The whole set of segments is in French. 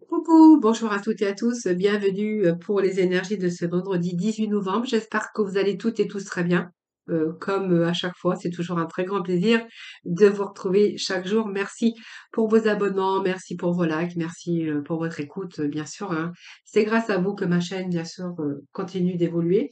Coucou, bonjour à toutes et à tous, bienvenue pour les énergies de ce vendredi 18 novembre. J'espère que vous allez toutes et tous très bien. Comme à chaque fois, c'est toujours un très grand plaisir de vous retrouver chaque jour. Merci pour vos abonnements, merci pour vos likes, merci pour votre écoute, bien sûr, hein. C'est grâce à vous que ma chaîne, bien sûr, continue d'évoluer.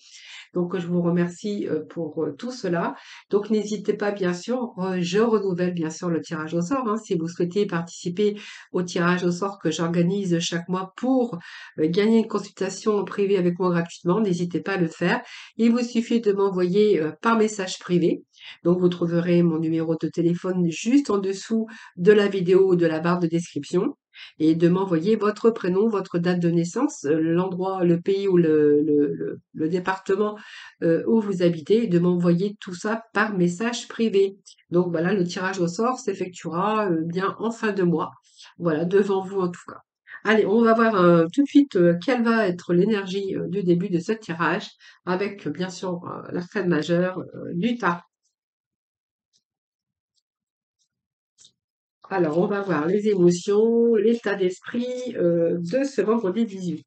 Donc, je vous remercie pour tout cela. Donc, n'hésitez pas, bien sûr, je renouvelle bien sûr le tirage au sort, hein, si vous souhaitez participer au tirage au sort que j'organise chaque mois pour gagner une consultation en privé avec moi gratuitement. N'hésitez pas à le faire. Il vous suffit de m'envoyer par message privé. Donc, vous trouverez mon numéro de téléphone juste en dessous de la vidéo ou de la barre de description et de m'envoyer votre prénom, votre date de naissance, l'endroit, le pays ou le département où vous habitez et de m'envoyer tout ça par message privé. Donc voilà, le tirage au sort s'effectuera bien en fin de mois. Voilà, devant vous en tout cas. Allez, on va voir tout de suite quelle va être l'énergie du début de ce tirage avec bien sûr l'arcane majeure du tarot. Alors, on va voir les émotions, l'état d'esprit de ce vendredi 18.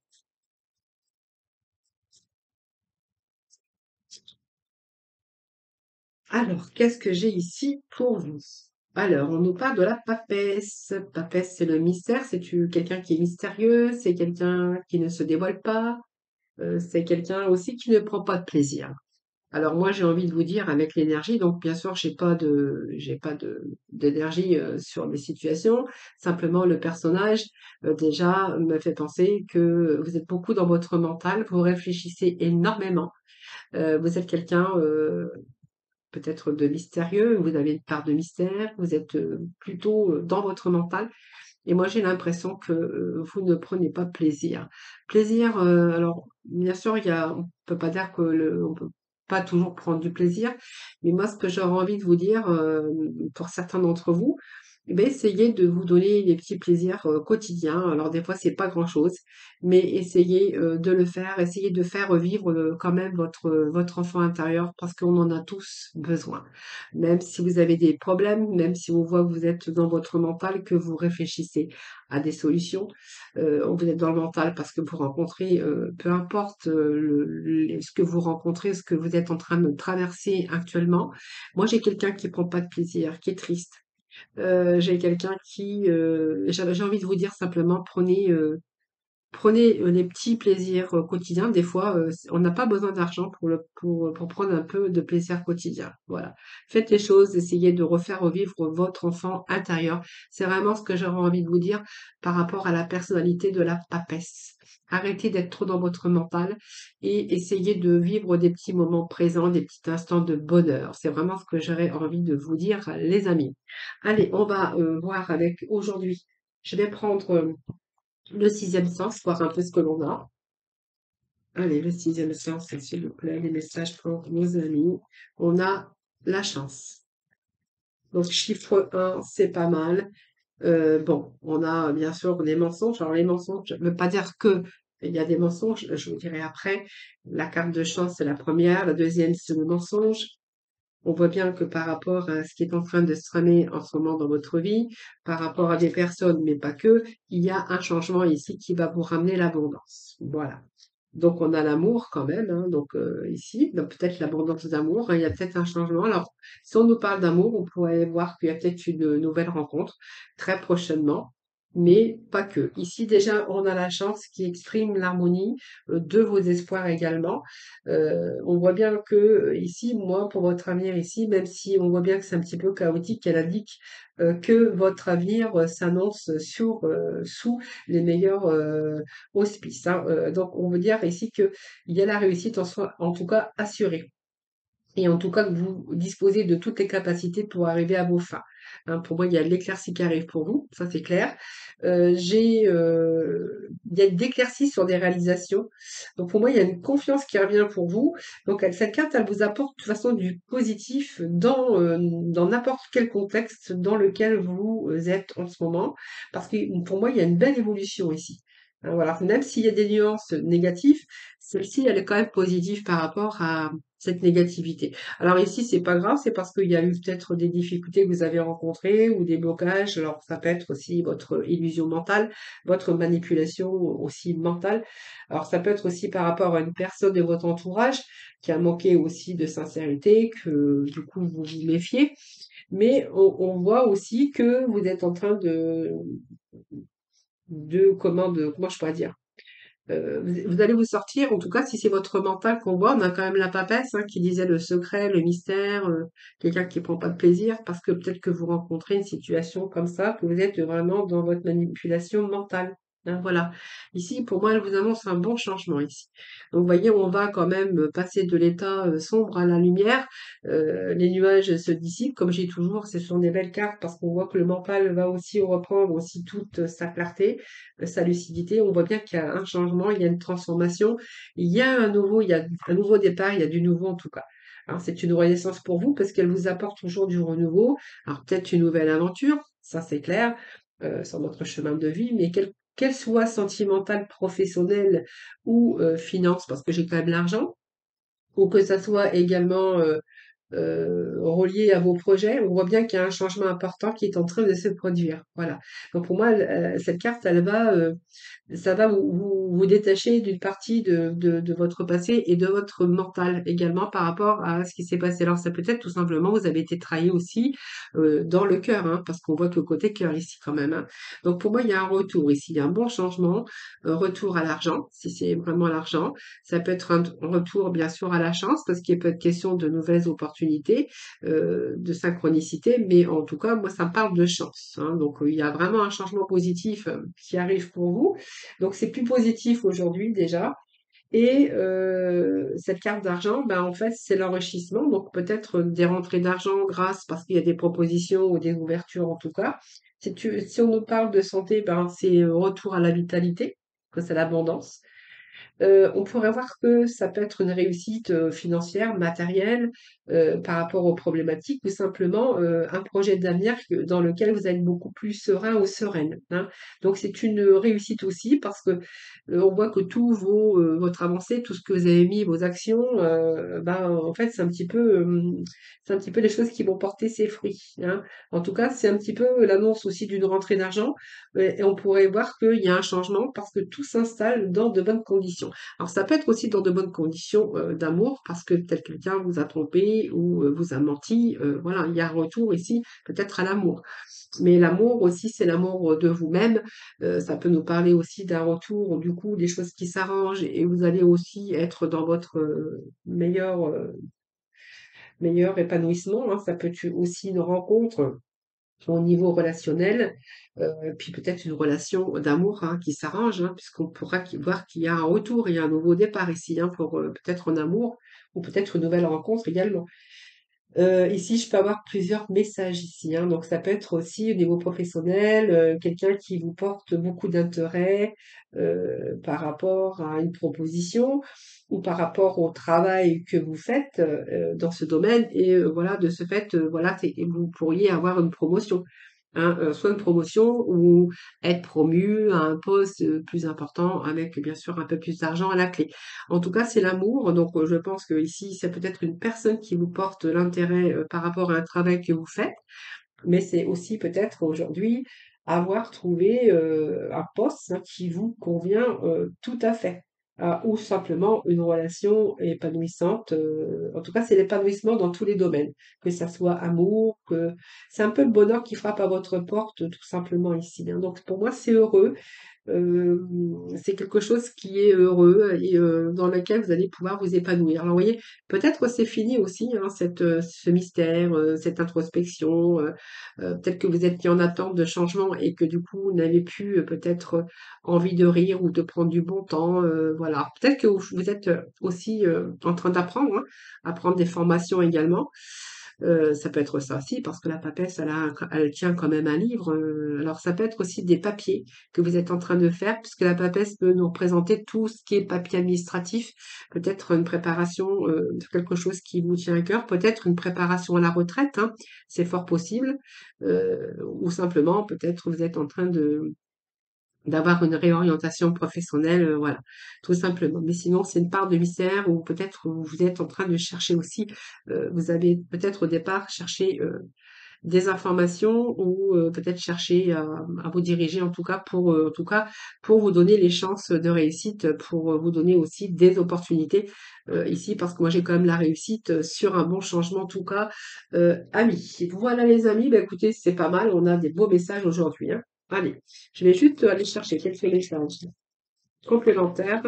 Alors, qu'est-ce que j'ai ici pour vous? Alors, on nous parle de la papesse. Papesse, c'est le mystère. Quelqu'un qui est mystérieux, c'est quelqu'un qui ne se dévoile pas, c'est quelqu'un aussi qui ne prend pas de plaisir. Alors moi, j'ai envie de vous dire avec l'énergie, donc bien sûr, d'énergie sur les situations. Simplement, le personnage déjà me fait penser que vous êtes beaucoup dans votre mental, vous réfléchissez énormément. Vous êtes quelqu'un peut-être de mystérieux, vous avez une part de mystère, vous êtes plutôt dans votre mental. Et moi, j'ai l'impression que vous ne prenez pas plaisir. Plaisir, alors bien sûr, on peut pas dire on peut pas toujours prendre du plaisir, mais moi, ce que j'aurais envie de vous dire, pour certains d'entre vous, eh ben, essayez de vous donner des petits plaisirs quotidiens. Alors des fois, c'est pas grand-chose, mais essayez de le faire, essayez de faire revivre quand même votre enfant intérieur parce qu'on en a tous besoin. Même si vous avez des problèmes, même si on voit que vous êtes dans votre mental, que vous réfléchissez à des solutions, vous êtes dans le mental parce que vous rencontrez, peu importe ce que vous rencontrez, ce que vous êtes en train de traverser actuellement. Moi, j'ai quelqu'un qui prend pas de plaisir, qui est triste. J'ai quelqu'un j'ai envie de vous dire simplement, prenez les petits plaisirs quotidiens. Des fois, on n'a pas besoin d'argent pour prendre un peu de plaisir quotidien. Voilà. Faites les choses, essayez de refaire revivre votre enfant intérieur. C'est vraiment ce que j'aurais envie de vous dire par rapport à la personnalité de la papesse. Arrêtez d'être trop dans votre mental et essayez de vivre des petits moments présents, des petits instants de bonheur. C'est vraiment ce que j'aurais envie de vous dire, les amis. Allez, on va voir avec aujourd'hui. Je vais prendre le sixième sens, voir un peu ce que l'on a. Allez, le sixième sens, s'il vous plaît, les messages pour nos amis. On a la chance. Donc, chiffre un, c'est pas mal. Bon, on a bien sûr les mensonges. Alors, les mensonges, je ne veux pas dire que il y a des mensonges, je vous dirai après. La carte de chance, c'est la première. La deuxième, c'est le mensonge. On voit bien que par rapport à ce qui est en train de se tramer en ce moment dans votre vie, par rapport à des personnes, mais pas que, il y a un changement ici qui va vous ramener l'abondance. Voilà. Donc on a l'amour quand même, hein, donc ici, donc peut-être l'abondance d'amour, hein, il y a peut-être un changement. Alors, si on nous parle d'amour, on pourrait voir qu'il y a peut-être une nouvelle rencontre très prochainement, mais pas que. Ici déjà, on a la chance qui exprime l'harmonie de vos espoirs également. On voit bien que ici, moi, pour votre avenir ici, même si on voit bien que c'est un petit peu chaotique, elle indique que votre avenir s'annonce sous les meilleurs auspices, hein. Donc, on veut dire ici qu'il y a la réussite en tout cas assurée. Et en tout cas, que vous disposez de toutes les capacités pour arriver à vos fins. Hein, pour moi, il y a de l'éclaircie qui arrive pour vous, ça c'est clair. Il y a d'éclaircies sur des réalisations. Donc pour moi, il y a une confiance qui revient pour vous. Donc cette carte, elle vous apporte de toute façon du positif dans n'importe quel contexte dans lequel vous êtes en ce moment. Parce que pour moi, il y a une belle évolution ici. Hein, voilà. Même s'il y a des nuances négatives, celle-ci, elle est quand même positive par rapport cette négativité. Alors ici, c'est pas grave, c'est parce qu'il y a eu peut-être des difficultés que vous avez rencontrées ou des blocages. Alors ça peut être aussi votre illusion mentale, votre manipulation aussi mentale. Alors ça peut être aussi par rapport à une personne de votre entourage qui a manqué aussi de sincérité, que du coup vous vous méfiez. Mais on voit aussi que vous êtes en train comment je pourrais dire? Vous allez vous sortir, en tout cas si c'est votre mental qu'on voit, on a quand même la papesse hein, qui disait le secret, le mystère, quelqu'un qui prend pas de plaisir, parce que peut-être que vous rencontrez une situation comme ça, que vous êtes vraiment dans votre manipulation mentale. Hein, voilà. Ici, pour moi, elle vous annonce un bon changement ici. Donc, vous voyez, on va quand même passer de l'état sombre à la lumière. Les nuages se dissipent, comme j'ai toujours, ce sont des belles cartes parce qu'on voit que le mental va aussi reprendre aussi toute sa clarté sa lucidité, on voit bien qu'il y a un changement, il y a une transformation, il y a un nouveau départ, il y a du nouveau en tout cas. Alors c'est une renaissance pour vous parce qu'elle vous apporte toujours du renouveau. Alors peut-être une nouvelle aventure, ça c'est clair, sur votre chemin de vie, mais qu'elle soit sentimentale, professionnelle ou finance, parce que j'ai quand même l'argent, ou que ça soit également relié à vos projets, on voit bien qu'il y a un changement important qui est en train de se produire. Voilà. Donc pour moi, cette carte, ça va vous détacher d'une partie de votre passé et de votre mental également par rapport à ce qui s'est passé. Alors ça peut être tout simplement, vous avez été trahi aussi dans le cœur, hein, parce qu'on voit que le côté cœur ici quand même. Hein. Donc pour moi, il y a un retour ici, il y a un bon changement, retour à l'argent, si c'est vraiment l'argent. Ça peut être un retour bien sûr à la chance, parce qu'il peut être question de nouvelles opportunités, de synchronicité, mais en tout cas, moi, ça me parle de chance. Hein. Donc il y a vraiment un changement positif qui arrive pour vous. Donc c'est plus positif aujourd'hui déjà. Et cette carte d'argent, ben, en fait, c'est l'enrichissement. Donc peut-être des rentrées d'argent grâce parce qu'il y a des propositions ou des ouvertures en tout cas. Si on nous parle de santé, ben, c'est retour à la vitalité, que c'est l'abondance. On pourrait voir que ça peut être une réussite financière, matérielle, par rapport aux problématiques, ou simplement un projet d'avenir dans lequel vous êtes beaucoup plus serein ou sereine. Hein. Donc c'est une réussite aussi parce que on voit que votre avancée, tout ce que vous avez mis, vos actions, ben, en fait c'est un petit peu les choses qui vont porter ses fruits. Hein. En tout cas, c'est un petit peu l'annonce aussi d'une rentrée d'argent et on pourrait voir qu'il y a un changement parce que tout s'installe dans de bonnes conditions. Alors ça peut être aussi dans de bonnes conditions d'amour parce que tel quelqu'un vous a trompé ou vous a menti. Voilà, il y a un retour ici peut-être à l'amour. Mais l'amour aussi, c'est l'amour de vous-même. Ça peut nous parler aussi d'un retour, du coup, des choses qui s'arrangent et vous allez aussi être dans votre meilleur épanouissement. Hein. Ça peut être aussi une rencontre au niveau relationnel, puis peut-être une relation d'amour hein, qui s'arrange, hein, puisqu'on pourra voir qu'il y a un retour, il y a un nouveau départ ici, hein, pour peut-être un amour ou peut-être une nouvelle rencontre également. Ici, je peux avoir plusieurs messages ici, hein, donc ça peut être aussi au niveau professionnel, quelqu'un qui vous porte beaucoup d'intérêt par rapport à une proposition ou par rapport au travail que vous faites dans ce domaine et voilà, de ce fait, voilà, vous pourriez avoir une promotion. Hein, soit une promotion ou être promu à un poste plus important avec bien sûr un peu plus d'argent à la clé. En tout cas, c'est l'amour. Donc, je pense que ici, c'est peut-être une personne qui vous porte l'intérêt par rapport à un travail que vous faites, mais c'est aussi peut-être aujourd'hui avoir trouvé un poste hein, qui vous convient tout à fait. Ah, ou simplement une relation épanouissante. En tout cas, c'est l'épanouissement dans tous les domaines, que ça soit amour, que c'est un peu le bonheur qui frappe à votre porte, tout simplement ici. Hein. Donc, pour moi, c'est heureux. C'est quelque chose qui est heureux et dans lequel vous allez pouvoir vous épanouir. Alors, vous voyez, peut-être que c'est fini aussi, hein, ce mystère, cette introspection. Peut-être que vous êtes mis en attente de changement et que du coup, vous n'avez plus peut-être envie de rire ou de prendre du bon temps. Voilà. Peut-être que vous êtes aussi en train d'apprendre, hein, à prendre des formations également. Ça peut être ça aussi, parce que la papesse, elle tient quand même un livre. Alors, ça peut être aussi des papiers que vous êtes en train de faire, puisque la papesse peut nous représenter tout ce qui est papier administratif, peut-être une préparation de quelque chose qui vous tient à cœur, peut-être une préparation à la retraite, hein, c'est fort possible, ou simplement peut-être vous êtes en train d'avoir une réorientation professionnelle, voilà, tout simplement. Mais sinon, c'est une part de mystère ou peut-être vous êtes en train de chercher aussi, vous avez peut-être au départ cherché des informations ou peut-être chercher à vous diriger en tout cas pour vous donner les chances de réussite, pour vous donner aussi des opportunités ici parce que moi j'ai quand même la réussite sur un bon changement en tout cas amis. Voilà les amis, bah écoutez c'est pas mal, on a des beaux messages aujourd'hui, hein. Allez, je vais juste aller chercher quelques messages complémentaires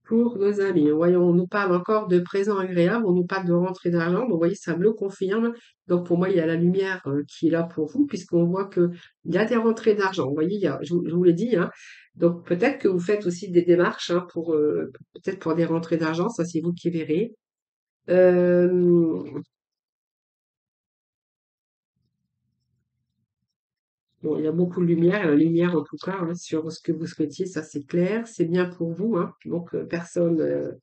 pour nos amis. Voyons, on nous parle encore de présent agréable, on nous parle de rentrée d'argent. Donc, vous voyez, ça me le confirme. Donc, pour moi, il y a la lumière qui est là pour vous, puisqu'on voit que il y a des rentrées d'argent. Vous voyez, je vous l'ai dit, hein. Donc, peut-être que vous faites aussi des démarches hein, pour peut-être pour des rentrées d'argent. Ça, c'est vous qui verrez. Euh, bon, il y a beaucoup de lumière, la lumière en tout cas hein, sur ce que vous souhaitiez, ça c'est clair, c'est bien pour vous, hein. Donc, personne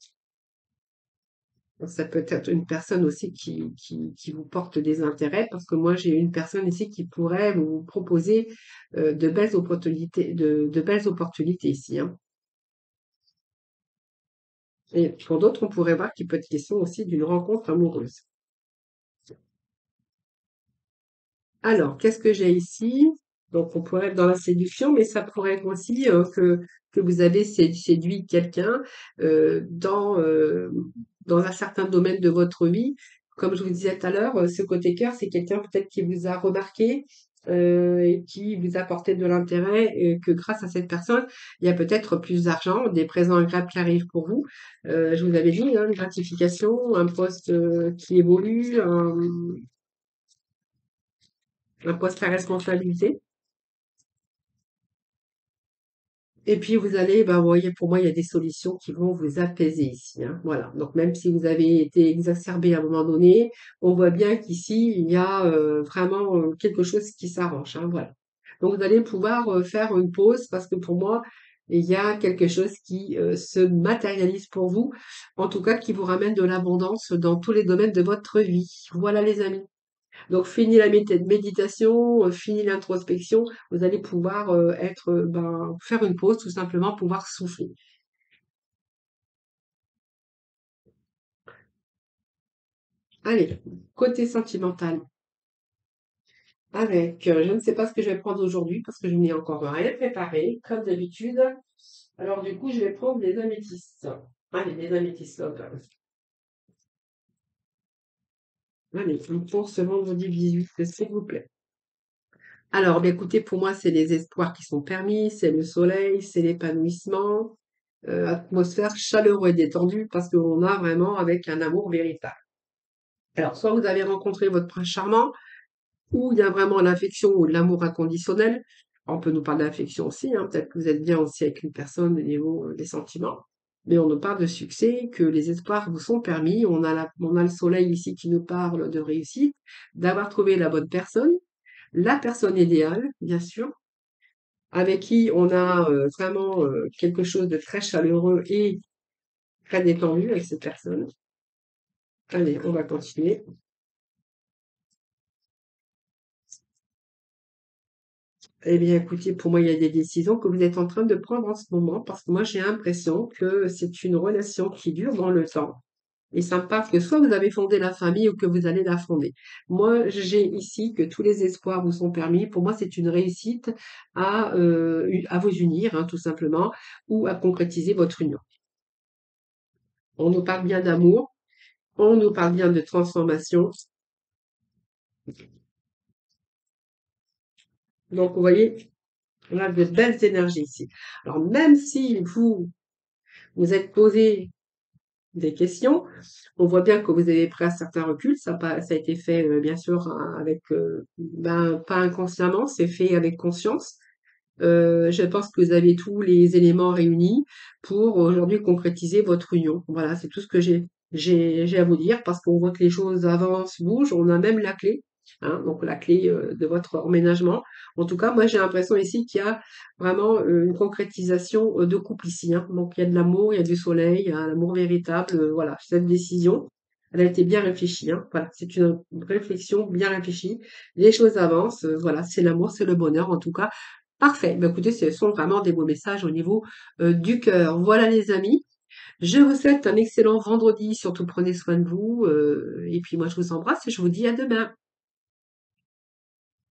ça peut être une personne aussi qui vous porte des intérêts, parce que moi j'ai une personne ici qui pourrait vous proposer de belles opportunités ici, hein. Et pour d'autres, on pourrait voir qu'il peut être question aussi d'une rencontre amoureuse. Alors, qu'est-ce que j'ai ici? Donc, on pourrait être dans la séduction, mais ça pourrait être aussi que vous avez séduit quelqu'un dans un certain domaine de votre vie. Comme je vous disais tout à l'heure, ce côté cœur, c'est quelqu'un peut-être qui vous a remarqué et qui vous a apporté de l'intérêt et que grâce à cette personne, il y a peut-être plus d'argent, des présents agréables qui arrivent pour vous. Je vous avais dit, hein, une gratification, un poste qui évolue, un poste à responsabilité. Et puis vous allez, bah, vous voyez, pour moi, il y a des solutions qui vont vous apaiser ici, hein. Voilà. Donc même si vous avez été exacerbé à un moment donné, on voit bien qu'ici, il y a vraiment quelque chose qui s'arrange, hein, voilà. Donc vous allez pouvoir faire une pause parce que pour moi, il y a quelque chose qui se matérialise pour vous, en tout cas qui vous ramène de l'abondance dans tous les domaines de votre vie. Voilà les amis. Donc, fini la méditation, fini l'introspection, vous allez pouvoir être, ben, faire une pause, tout simplement, pouvoir souffler. Allez, côté sentimental, avec, je ne sais pas ce que je vais prendre aujourd'hui parce que je n'ai encore rien préparé, comme d'habitude. Alors, du coup, je vais prendre les améthystes. Allez, les améthystes, hop. Allez, pour ce vendredi 18, s'il vous plaît. Alors, bien, écoutez, pour moi, c'est les espoirs qui sont permis, c'est le soleil, c'est l'épanouissement, atmosphère chaleureuse et détendue parce qu'on a vraiment avec un amour véritable. Alors, soit vous avez rencontré votre prince charmant, ou il y a vraiment l'affection ou l'amour inconditionnel. On peut nous parler d'affection aussi, hein, peut-être que vous êtes bien aussi avec une personne au niveau des sentiments. Mais on nous parle de succès, que les espoirs vous sont permis. On a le soleil ici qui nous parle de réussite, d'avoir trouvé la bonne personne, la personne idéale, bien sûr, avec qui on a vraiment quelque chose de très chaleureux et très détendu avec cette personne. Allez, on va continuer. Eh bien, écoutez, pour moi, il y a des décisions que vous êtes en train de prendre en ce moment parce que moi, j'ai l'impression que c'est une relation qui dure dans le temps. Et ça me parle que soit vous avez fondé la famille ou que vous allez la fonder. Moi, j'ai ici que tous les espoirs vous sont permis. Pour moi, c'est une réussite à vous unir, hein, tout simplement, ou à concrétiser votre union. On nous parle bien d'amour, on nous parle bien de transformation. Donc, vous voyez, on a de belles énergies ici. Alors, même si vous êtes posé des questions, on voit bien que vous avez pris un certain recul. Ça a été fait, bien sûr, hein, avec, ben, pas inconsciemment, c'est fait avec conscience. Je pense que vous avez tous les éléments réunis pour aujourd'hui concrétiser votre union. Voilà, c'est tout ce que j'ai à vous dire parce qu'on voit que les choses avancent, bougent. On a même la clé, hein, donc la clé de votre emménagement. En tout cas, moi j'ai l'impression ici qu'il y a vraiment une concrétisation de couple ici, hein. Donc il y a de l'amour, il y a du soleil, il y a un amour véritable. Voilà, cette décision, elle a été bien réfléchie, hein. Voilà, c'est une réflexion bien réfléchie. Les choses avancent. Voilà, c'est l'amour, c'est le bonheur en tout cas. Parfait. Bah, écoutez, ce sont vraiment des beaux messages au niveau, du cœur. Voilà les amis, je vous souhaite un excellent vendredi, surtout prenez soin de vous, et puis moi je vous embrasse et je vous dis à demain.